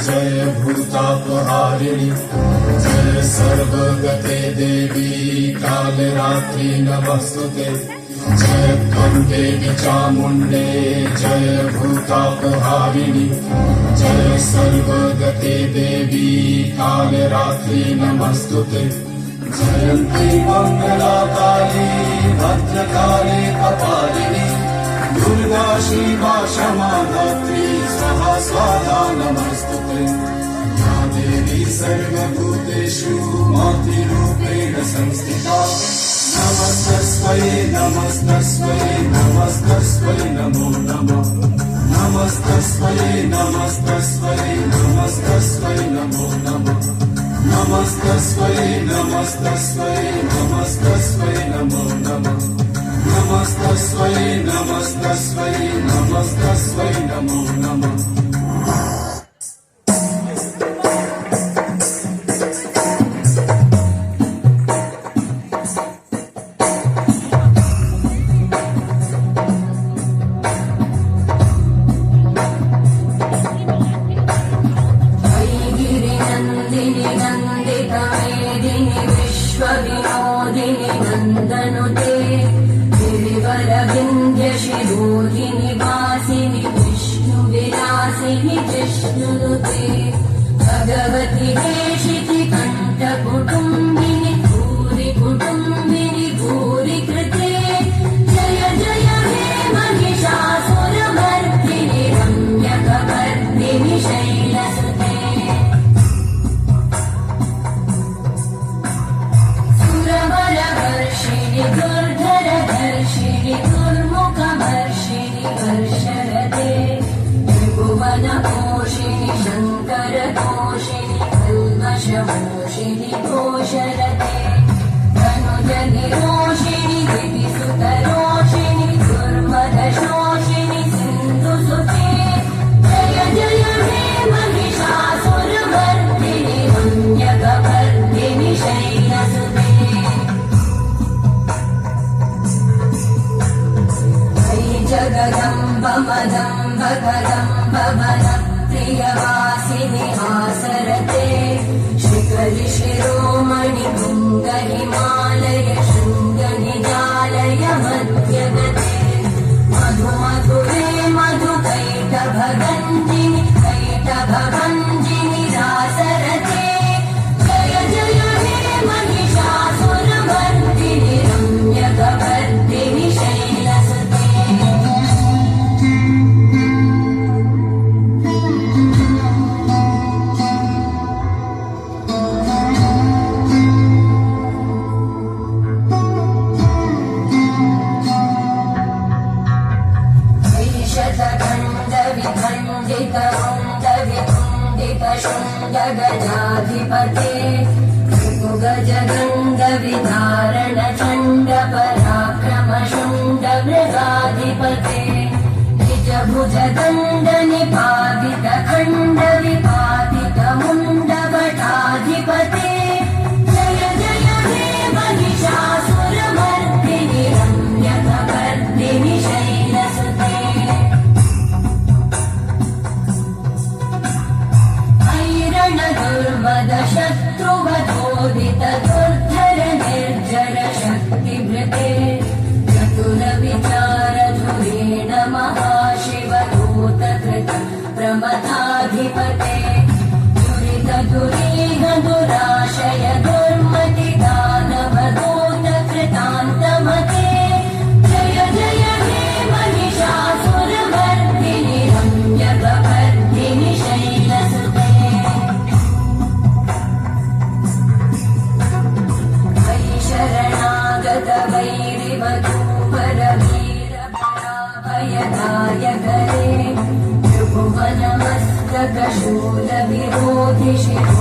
जय भूतापहारिणि जय सर्वगते देवी कालरात्रि नमस्तुते जय त्वं देवी चामुण्डे जय भूतापहारिणि जय सर्वगते देवी कालरात्रि नमस्तुते जयन्ती मङ्गला काली भद्रकाली कपालिनी दुर्गा शिवा क्षमा धात्री स्वाहा स्वाहा नमस्तुते या देवी सर्वभूतेषु मातृरूपेण संस्थिता नमस्तस्मै नमस्तस्मै नमस्तस्मै नमो नमः नमस्तस्मै नमस्तस्मै नमस्तस्मै नमो नमः नमस्तस्मै नमस्तस्मै नमस्तस्मै नमो नमः नमस्तस्मै नमस्तस्मै नमस्तस्मै नमो नमः ऐगिरिनन्दिनि नन्दितमेदिनि विश्वविनोदिनि नन्दनुते गिरिवरविन्ध्यशिरोधिनि वासिनि विष्णुविलासिनि जिष्णुनुते भगवति देशिति कण्ठकुटुम्बिनि भूरि कुटुम्बिनि भूरि कृते जय जय हे महिषासुरमर्दिनि रम्यकपर्दिनि शैलसुते सुरवरवर्षिणि दुर्धरधर्षिणि दुर्मुखवर्षिणि वर्षरते त्रिभुवनपोषिणि शङ्करतोषिणि कल्मषमोषिणि घोषरते धनुजनिरोषिणि दितिसुतरोषिणि दुर्मदशोषिणि सिन्धुसुते जय जय हे महिषासुरमर्दिनि रम्यकपर्दिनि शैलसुते जगदम्ब मदम्ब कदम्ब वनप्रियवासिनि आसरते शिखरि शिरोमणि भृङ्ग हिमालय शृङ्गनिजालय मध्यगते मधु मधुरे मधुकैटभगञ्जिनि कैटभगञ्जिनि रासरते जय जय हे महिषासुरमर्दिनि रम्यकपर्दिनि शैलसुते गजाधिपते गजगङ्गविधारण चण्ड पराक्रम शुण्ड मृगाधिपते निजभुज दण्ड निपातित खण्ड विपातित मुण्ड भटाधिपते जय जय हे महिषासुरमर्दिनि रम्यकपर्दिनि शैलसुते दुर्मद शत्रुवधोदित दुर्धर निर्जर शक्तिभृते चतुर विचार धुरेण महाशिवदूतकृत प्रमथाधिपते दुरित दुरीह दुराशय दुर्मति दानव दूत कृतान्तमते जय जय हे महिषासुरमर्दिनि रम्यकपर्दिनि शैलसुते शूलविरोधि शिव